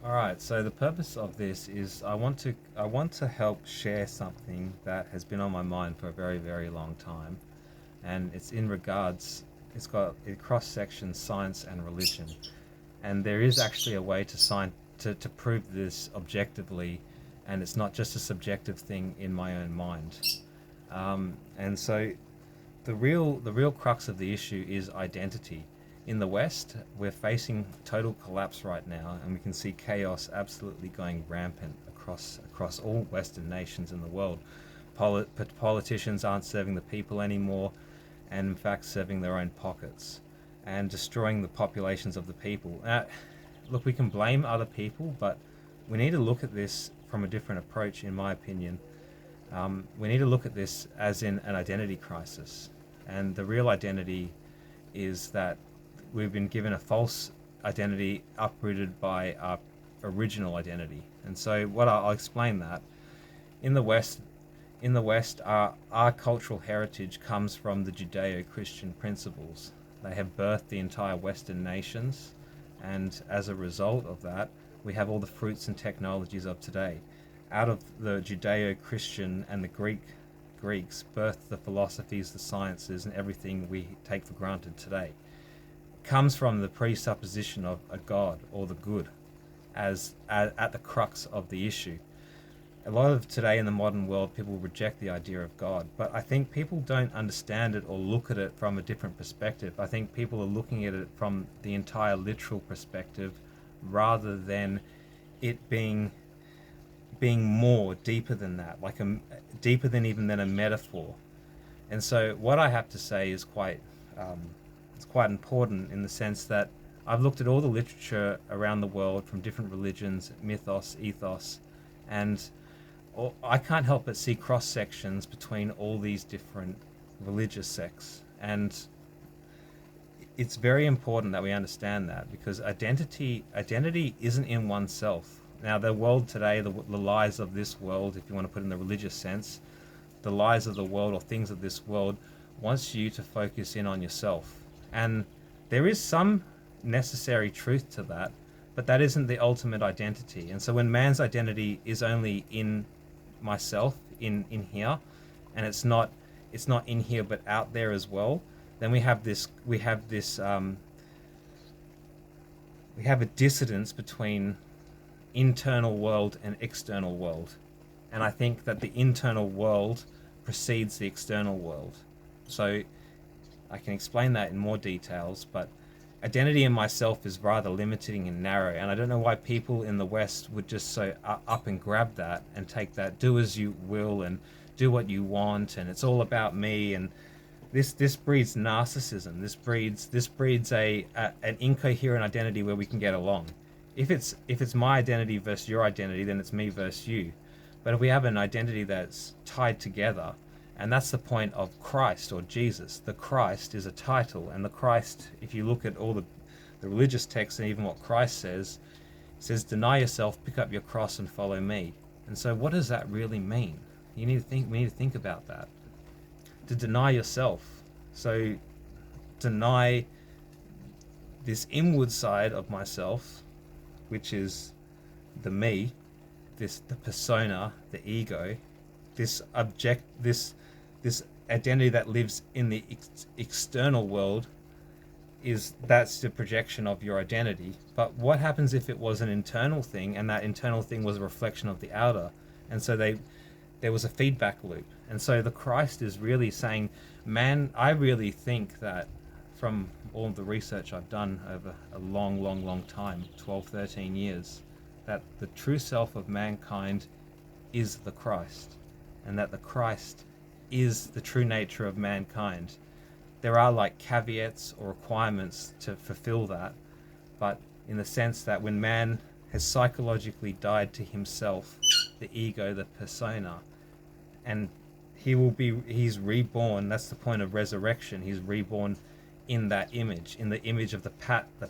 All right. So the purpose of this is I want to help share something that has been on my mind for a very very long time, and it's in regards. It's got it cross sections science and religion, and there is actually a way to to prove this objectively, and it's not just a subjective thing in my own mind. And so the real crux of the issue is identity. In the West, we're facing total collapse right now, and we can see chaos absolutely going rampant across all Western nations in the world. Politicians aren't serving the people anymore, and in fact serving their own pockets, and destroying the populations of the people. Look, we can blame other people, but we need to look at this from a different approach, in my opinion. We need to look at this as in an identity crisis. And the real identity is that we've been given a false identity uprooted by our original identity. And so, what I'll explain that in the West, our cultural heritage comes from the Judeo-Christian principles. They have birthed the entire Western nations, and as a result of that, we have all the fruits and technologies of today. Out of the Judeo-Christian and the Greeks birthed the philosophies, the sciences, and everything we take for granted today. It comes from the presupposition of a God or the good as at the crux of the issue. A lot of today in the modern world, people reject the idea of God, but I think people don't understand it or look at it from a different perspective. I think people are looking at it from the entire literal perspective rather than it being more deeper than that, like a deeper than even than a metaphor. And so, what I have to say is it's quite important in the sense that I've looked at all the literature around the world from different religions, mythos, ethos, and I can't help but see cross sections between all these different religious sects. And it's very important that we understand that because identity isn't in oneself. Now, the world today, the lies of this world, if you want to put it in the religious sense, the lies of the world or things of this world wants you to focus in on yourself. And there is some necessary truth to that, but that isn't the ultimate identity. And so when man's identity is only in myself, in here, and it's not in here but out there as well, then we have a dissidence between internal world and external world. And I think that the internal world precedes the external world. So I can explain that in more details, but identity in myself is rather limiting and narrow. And I don't know why people in the West would just so up and grab that and take that, do as you will and do what you want, and it's all about me. And this breeds narcissism. This breeds a an incoherent identity where we can get along. If it's my identity versus your identity, then it's me versus you. But if we have an identity that's tied together, and that's the point of Christ or Jesus. The Christ is a title, and the Christ, if you look at all the religious texts and even what Christ says, it says, "Deny yourself, pick up your cross, and follow me." And so, what does that really mean? You need to think. We need to think about that. To deny yourself, so deny this inward side of myself, which is the me, the persona, the ego, this identity that lives in the external world that's the projection of your identity. But what happens if it was an internal thing and that internal thing was a reflection of the outer? And so there was a feedback loop. And so the Christ is really saying, man, I really think that from all of the research I've done over a long time, 12, 13 years, that the true self of mankind is the Christ, and that the Christ is the true nature of mankind. There are like caveats or requirements to fulfill that, but in the sense that when man has psychologically died to himself, the ego, the persona, and he's reborn. That's the point of resurrection. He's reborn in that image, in the image of the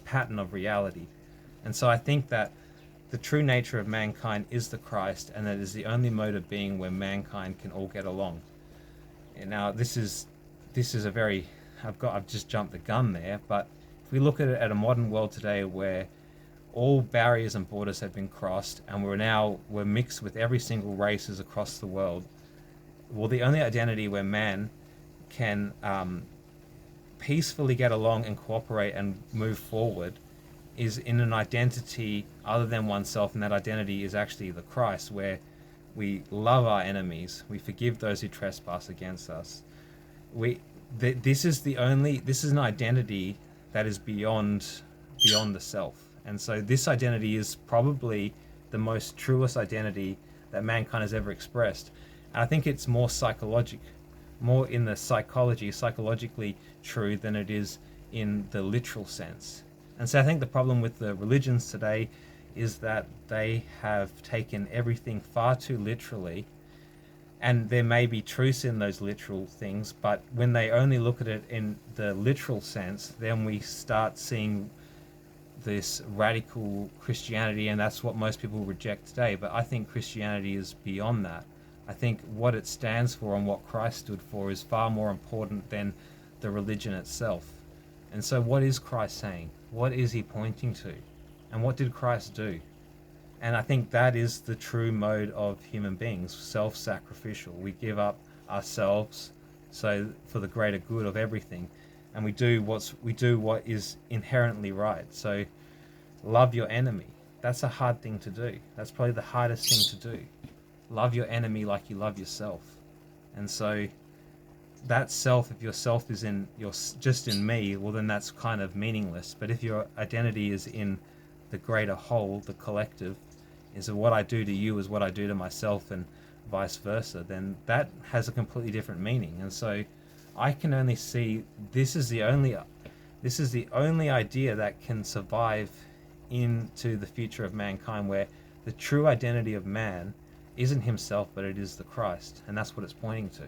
pattern of reality. And so I think that the true nature of mankind is the Christ, and that is the only mode of being where mankind can all get along. And now this is a very I've just jumped the gun there, but if we look at it at a modern world today where all barriers and borders have been crossed, and we're mixed with every single races across the world. Well, the only identity where man can peacefully get along and cooperate and move forward is in an identity other than oneself, and that identity is actually the Christ, where we love our enemies, we forgive those who trespass against us. This is an identity that is beyond the self, and so this identity is probably the most truest identity that mankind has ever expressed. And I think it's more in the psychologically true than it is in the literal sense. And so I think the problem with the religions today is that they have taken everything far too literally, and there may be truth in those literal things, but when they only look at it in the literal sense, then we start seeing this radical Christianity, and that's what most people reject today. But I think Christianity is beyond that. I think what it stands for and what Christ stood for is far more important than the religion itself. And so what is Christ saying? What is he pointing to? And what did Christ do? And I think that is the true mode of human beings, self-sacrificial. We give up ourselves for the greater good of everything, and we do what is inherently right. So love your enemy. That's a hard thing to do. That's probably the hardest thing to do. Love your enemy like you love yourself. And so that self, if your self is just in me, well, then that's kind of meaningless. But if your identity is in the greater whole, the collective, is that what I do to you is what I do to myself, and vice versa, then that has a completely different meaning. And so I can only see this is the only idea that can survive into the future of mankind, where the true identity of man isn't himself, but it is the Christ, and that's what it's pointing to.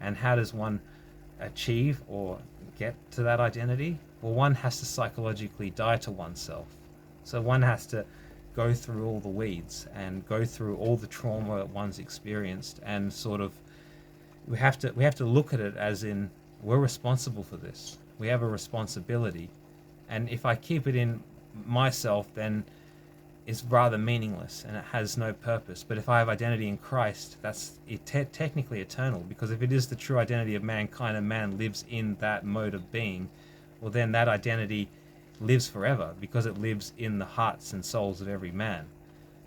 And how does one achieve or get to that identity? Well, one has to psychologically die to oneself. So one has to go through all the weeds and go through all the trauma one's experienced, and sort of we have to look at it as in, we're responsible for this. We have a responsibility, and if I keep it in myself, then it's rather meaningless and it has no purpose. But if I have identity in Christ, that's technically eternal, because if it is the true identity of mankind and man lives in that mode of being, well, then that identity lives forever, because it lives in the hearts and souls of every man.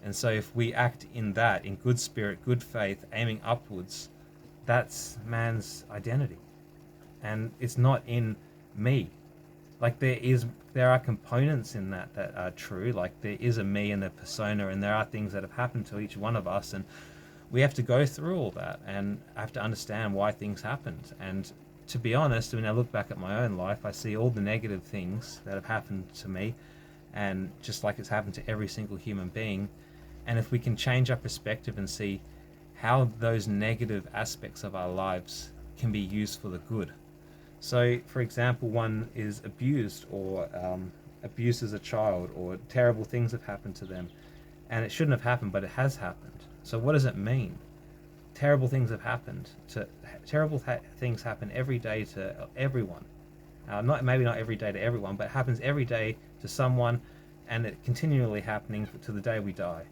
And so if we act in that, in good spirit, good faith, aiming upwards, that's man's identity. And it's not in me. Like there are components in that are true. Like there is a me and a persona, and there are things that have happened to each one of us, and we have to go through all that and have to understand why things happened. And to be honest, when I look back at my own life, I see all the negative things that have happened to me, and just like it's happened to every single human being. And if we can change our perspective and see how those negative aspects of our lives can be used for the good. So, for example, one is abused, or abused as a child, or terrible things have happened to them, and it shouldn't have happened, but it has happened. So what does it mean? Terrible things have happened. Things happen every day to everyone. Maybe not every day to everyone, but it happens every day to someone, and it continually happening to the day we die.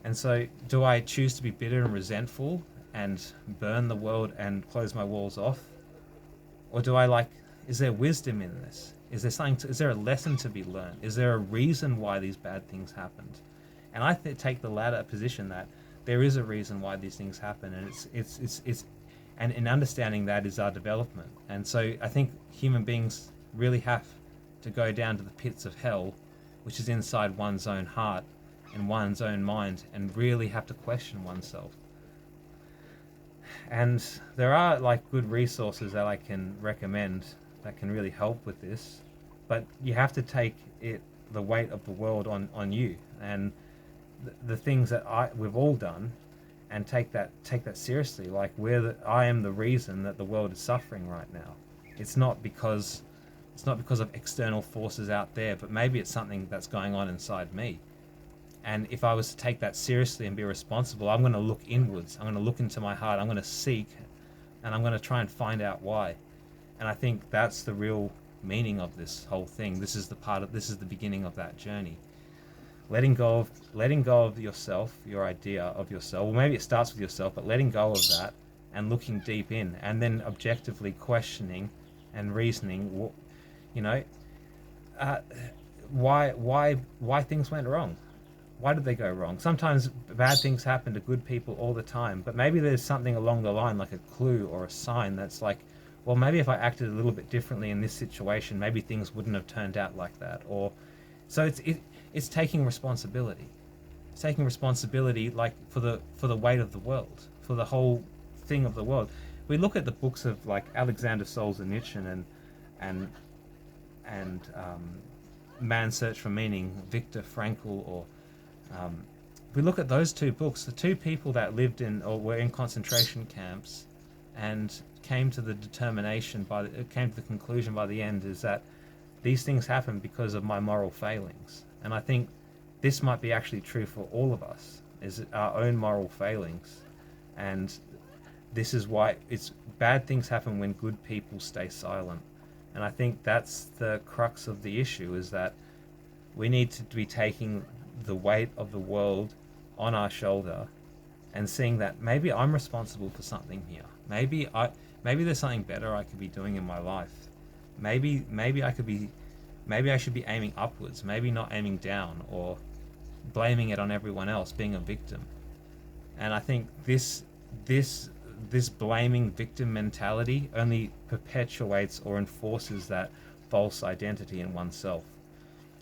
And so, do I choose to be bitter and resentful and burn the world and close my walls off? Or do I is there wisdom in this? Is there a lesson to be learned? Is there a reason why these bad things happened? And I take the latter position, that there is a reason why these things happen, and and in understanding that is our development. And so I think human beings really have to go down to the pits of hell, which is inside one's own heart and one's own mind, and really have to question oneself. And there are good resources that I can recommend that can really help with this, but you have to take the weight of the world on you, and the things that we've all done, and take that seriously. I am the reason that the world is suffering right now. It's not because of external forces out there, but maybe it's something that's going on inside me. And if I was to take that seriously and be responsible, I'm going to look inwards. I'm going to look into my heart. I'm going to seek, and I'm going to try and find out why. And I think that's the real meaning of this whole thing. This is the beginning of that journey. letting go of yourself, your idea of yourself. Well, maybe it starts with yourself, but letting go of that and looking deep in, and then objectively questioning and reasoning. You know, uh, why things went wrong? Why did they go wrong? Sometimes bad things happen to good people all the time, but maybe there's something along the line, like a clue or a sign that's like, well, maybe if I acted a little bit differently in this situation, maybe things wouldn't have turned out like that. Or so it's taking responsibility. It's taking responsibility, like for the weight of the world, for the whole thing of the world. We look at the books of like Alexander Solzhenitsyn and Man's Search for Meaning, Viktor Frankl, or we look at those two books, the two people that lived in or were in concentration camps and came to the conclusion by the end is that these things happen because of my moral failings. And I think this might be actually true for all of us, is our own moral failings. And this is why it's bad things happen when good people stay silent. And I think that's the crux of the issue, is that we need to be taking the weight of the world on our shoulder and seeing that maybe I'm responsible for something here. Maybe there's something better I could be doing in my life. Maybe I should be aiming upwards, maybe not aiming down or blaming it on everyone else, being a victim. And I think this blaming victim mentality only perpetuates or enforces that false identity in oneself.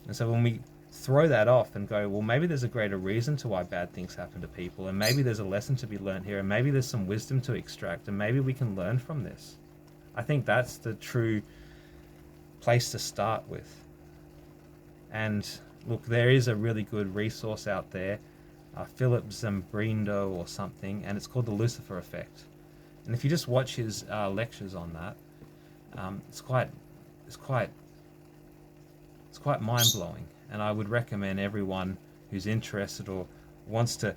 And so when we throw that off and go, well, maybe there's a greater reason to why bad things happen to people, and maybe there's a lesson to be learned here, and maybe there's some wisdom to extract, and maybe we can learn from this. I think that's the true place to start with. And look, there is a really good resource out there, Philip Zambrindo or something, and it's called The Lucifer Effect. And if you just watch his lectures on that, it's quite mind-blowing. And I would recommend everyone who's interested or wants to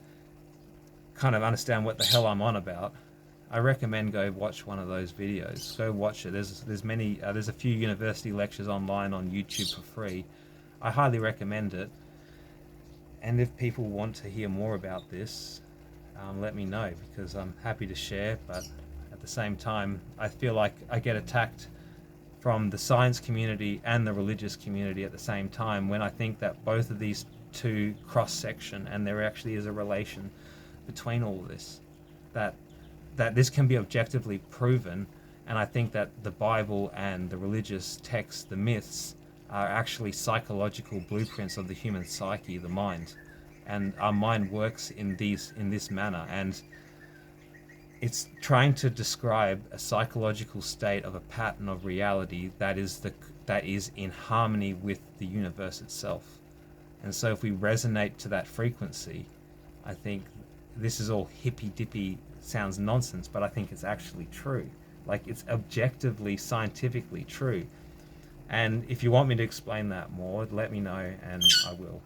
kind of understand what the hell I'm on about, I recommend go watch one of those videos. Go watch it. There's a few university lectures online on YouTube for free. I highly recommend it. And if people want to hear more about this, let me know, because I'm happy to share. But at the same time, I feel like I get attacked from the science community and the religious community at the same time, when I think that both of these two cross-section, and there actually is a relation between all of this, that this can be objectively proven. And I think that the Bible and the religious texts, the myths, are actually psychological blueprints of the human psyche, the mind. And our mind works in this manner, and it's trying to describe a psychological state of a pattern of reality that is in harmony with the universe itself. And so if we resonate to that frequency, I think this is all hippy-dippy, sounds nonsense, but I think it's actually true. Like, it's objectively, scientifically true. And if you want me to explain that more, let me know and I will.